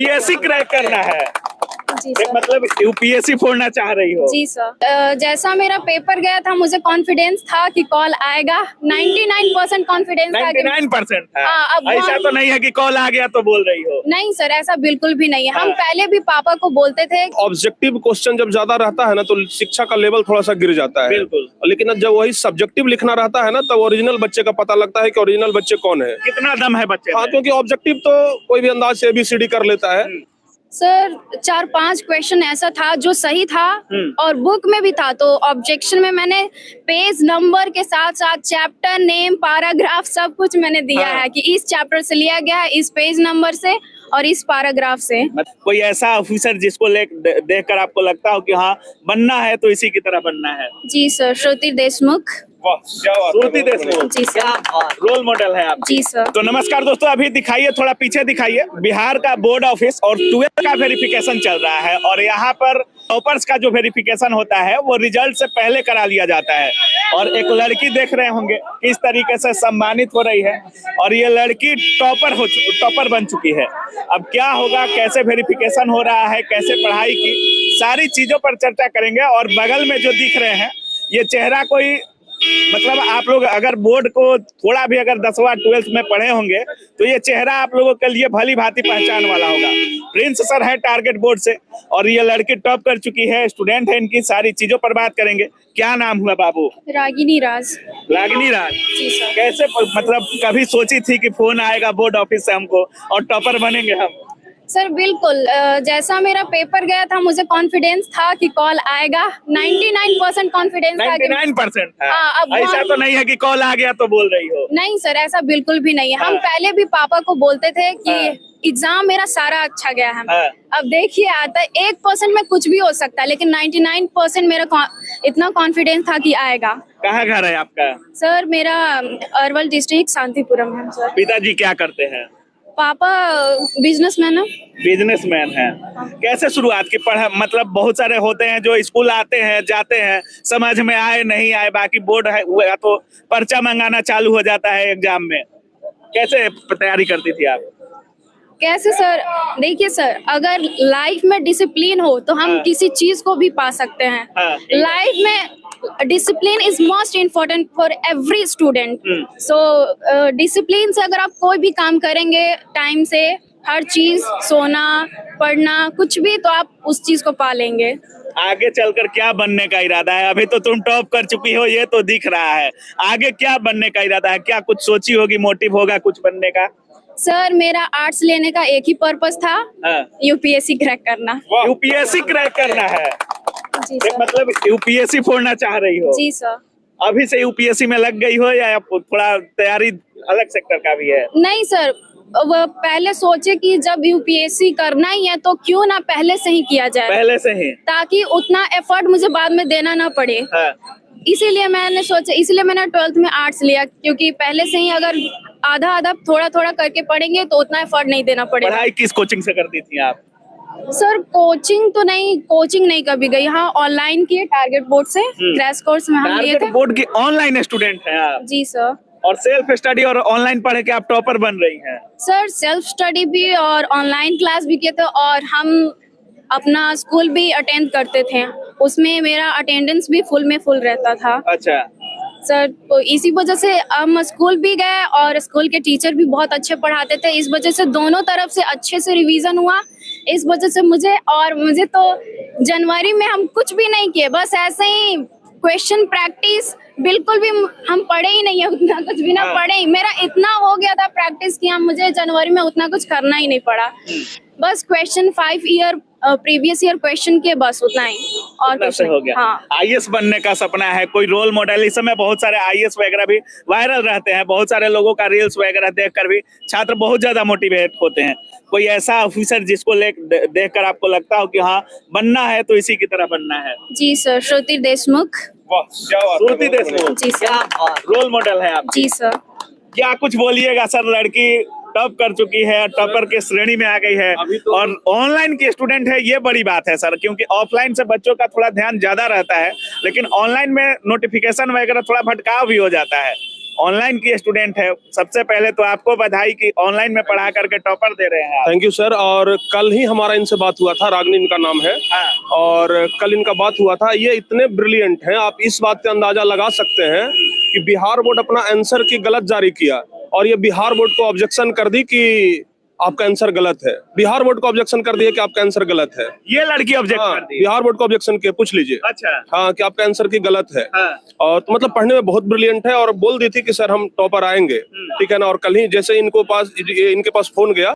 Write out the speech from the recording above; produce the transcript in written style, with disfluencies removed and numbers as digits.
UPSC crack करना है। जी sir. मतलब यूपीएससी फोड़ना चाह रही हो। जी सर। जैसा मेरा पेपर गया था मुझे कॉन्फिडेंस था कि कॉल आएगा। 99% कॉन्फिडेंस था कि 99% है। हाँ, अब ऐसा तो नहीं है कि कॉल आ गया तो बोल रही हो। नहीं सर, ऐसा बिल्कुल भी नहीं है। हम हाँ। पहले भी पापा को बोलते थे। ऑब्जेक्टिव क्वेश्चन जब ज्यादा रहता है ना तो शिक्षा का लेवल थोड़ा सा गिर जाता है। बिल्कुल। लेकिन जब वही सब्जेक्टिव लिखना रहता है ना तब ओरिजिनल बच्चे का पता लगता है कि ओरिजिनल बच्चे कौन है। कितना दम है बच्चे हाँ, में? क्योंकि ऑब्जेक्टिव तो कोई भी अंदाज से ABCD कर लेता है। सर 4-5 क्वेश्चन ऐसा था जो सही था और बुक में भी था, तो ऑब्जेक्शन में मैंने पेज नंबर के साथ साथ चैप्टर नेम, पैराग्राफ सब कुछ मैंने दिया हाँ। है कि इस चैप्टर से लिया गया है, इस पेज नंबर से और इस पैराग्राफ से। कोई ऐसा ऑफिसर जिसको देखकर आपको लगता हो कि हाँ बनना है तो इसी की तरह बनना है? जी सर, श्रुति देशमुख। श्रुति देशमुख जी सर। रोल मॉडल है आप। जी सर। तो नमस्कार दोस्तों, अभी दिखाइए, थोड़ा पीछे दिखाइए। बिहार का बोर्ड ऑफिस और 12th का वेरिफिकेशन चल रहा है और यहाँ पर टॉपर्स का जो वेरिफिकेशन होता है वो रिजल्ट से पहले करा लिया जाता है। और एक लड़की देख रहे होंगे किस तरीके से सम्मानित हो रही है और ये लड़की टॉपर बन चुकी है। अब क्या होगा, कैसे वेरिफिकेशन हो रहा है, कैसे पढ़ाई की, सारी चीजों पर चर्चा करेंगे। और बगल में जो दिख रहे हैं ये चेहरा कोई, मतलब आप लोग अगर बोर्ड को थोड़ा भी अगर 10वां 12th में पढ़े होंगे तो ये चेहरा आप लोगों के लिए भली भांति पहचान वाला होगा। प्रिंस सर है टारगेट बोर्ड से और ये लड़की टॉप कर चुकी है, स्टूडेंट है। इनकी सारी चीजों पर बात करेंगे। क्या नाम हुआ बाबू? रागिनी राज। रागिनी राज। जी सर। कैसे, मतलब कभी सोची थी कि फोन आएगा बोर्ड ऑफिस से हमको और टॉपर बनेंगे हम? सर बिल्कुल, जैसा मेरा पेपर गया था मुझे कॉन्फिडेंस था कि कॉल आएगा। 99% कॉन्फिडेंस था कि 99% है। हाँ, अब ऐसा तो नहीं है कि कॉल आ गया तो बोल रही हो। नहीं सर, ऐसा बिल्कुल भी नहीं है। हम पहले भी पापा को बोलते थे कि एग्जाम मेरा सारा अच्छा गया है। अब देखिए, आता है 1% में कुछ भी हो सकता है, लेकिन 99% मेरा इतना कॉन्फिडेंस था कि आएगा। कहाँ घर है आपका? सर मेरा अरवल डिस्ट्रिक्ट शांतिपुरम है सर। पिताजी क्या करते हैं? पापा बिजनेसमैन है। बिजनेसमैन है। कैसे शुरुआत की पढ़ा, मतलब बहुत सारे होते हैं जो स्कूल आते हैं जाते हैं, समझ में आए नहीं आए, बाकी बोर्ड है हुआ तो पर्चा मंगाना चालू हो जाता है एग्जाम में। कैसे तैयारी करती थी आप? कैसे सर, देखिए सर, अगर लाइफ में डिसिप्लिन हो तो हम किसी चीज को भी पा सकते हैं। लाइफ में discipline is most important for every student. So discipline से अगर आप कोई भी काम करेंगे टाइम से, हर चीज, सोना, पढ़ना, कुछ भी, तो आप उस चीज को पा लेंगे। आगे चलकर क्या बनने का इरादा है? अभी तो तुम टॉप कर चुकी हो, ये तो दिख रहा है। आगे क्या बनने का इरादा है? क्या कुछ सोची होगी, मोटिव होगा कुछ बनने का? सर मेरा आर्ट्स लेने का एक ही पर्पस था, यूपीएससी क्रैक करना। यूपीएससी क्रैक करना है। जी सर। मतलब यूपीएससी फोड़ना चाह रही हो? जी सर। अभी से यूपीएससी में लग गई हो या थोड़ा तैयारी अलग सेक्टर का भी है? नहीं सर, वो पहले सोचे कि जब यूपीएससी करना ही है तो क्यों ना पहले से ही किया जाए, पहले से ही, ताकि उतना एफर्ट मुझे बाद में देना ना पड़े। इसीलिए मैंने सोचा, इसलिए मैंने 12th में आर्ट्स लिया, क्योंकि पहले से ही अगर आधा आधा थोड़ा थोड़ा करके पढ़ेंगे तो उतना एफर्ट नहीं देना पड़ेगा। पढ़ाई किस कोचिंग से करती थी आप? सर कोचिंग नहीं कभी गई। हाँ, ऑनलाइन किए टारगेट बोर्ड से, क्रैश कोर्स में हम लिए थे। टारगेट बोर्ड की ऑनलाइन स्टूडेंट हैं आप? जी सर। और सेल्फ स्टडी और ऑनलाइन पढ़ के आप टॉपर बन रही हैं? सर सेल्फ स्टडी भी और ऑनलाइन क्लास भी किए थे और हम अपना स्कूल भी अटेंड करते थे, उसमें मेरा अटेंडेंस भी फुल में फुल रहता था। अच्छा सर, तो इसी वजह से हम स्कूल भी गए और स्कूल के टीचर भी बहुत अच्छे पढ़ाते थे। इस वजह से दोनों तरफ से अच्छे से रिवीजन हुआ। इस वजह से मुझे तो जनवरी में हम कुछ भी नहीं किए, बस ऐसे ही क्वेश्चन प्रैक्टिस, बिल्कुल भी हम पढ़े ही नहीं है, उतना कुछ भी ना पढ़े ही। मेरा इतना हो गया था प्रैक्टिस कि मुझे जनवरी में उतना कुछ करना ही नहीं पड़ा। बस question 5 year previous year question के, बस उतना ही और कुछ हो गया। हाँ। आईएएस बनने का सपना है, कोई रोल मॉडल? इस समय बहुत सारे आईएएस वगैरह भी वायरल रहते हैं, बहुत सारे लोगों का रील्स वगैरह देखकर भी छात्र बहुत ज्यादा मोटिवेट होते हैं। कोई ऐसा ऑफिसर जिसको देखकर आपको लगता हो कि हाँ बनना है तो इसी की तरह बनना है? जी सर, श्रुति देशमुख। श्रुति देशमुख। जी सर। रोल मॉडल है आप? जी सर। क्या कुछ बोलिएगा सर, लड़की टॉप कर चुकी है, टॉपर के श्रेणी में आ गई है और ऑनलाइन की स्टूडेंट है, ये बड़ी बात है सर, क्योंकि ऑफलाइन से बच्चों का थोड़ा ध्यान ज्यादा रहता है, लेकिन ऑनलाइन में नोटिफिकेशन वगैरह थोड़ा भटकाव भी हो जाता है। ऑनलाइन की स्टूडेंट है। सबसे पहले तो आपको बधाई कि ऑनलाइन में पढ़ा करके टॉपर दे रहे हैं आप। Thank you sir. और कल ही हमारा इनसे बात हुआ था, रागनी इनका नाम है। हाँ। और कल इनका बात हुआ था। ये इतने ब्रिलियंट हैं, आप इस बात से अंदाजा लगा सकते हैं कि बिहार बोर्ड अपना आंसर की गलत जारी किया और ये बिहार बोर्ड को ऑब्जेक्शन कर दी कि आपका आंसर गलत है। बिहार बोर्ड को ऑब्जेक्शन कर दिया कि आपका आंसर गलत है। ये लड़की ऑब्जेक्ट हाँ, कर दी। बिहार बोर्ड को ऑब्जेक्शन किया, पूछ लीजिए। अच्छा। हाँ, कि आपका आंसर की गलत है। हाँ। और तो मतलब पढ़ने में बहुत ब्रिलियंट है और बोल दी थी कि सर हम टॉपर आएंगे, ठीक है ना। और कल ही जैसे इनके पास फोन गया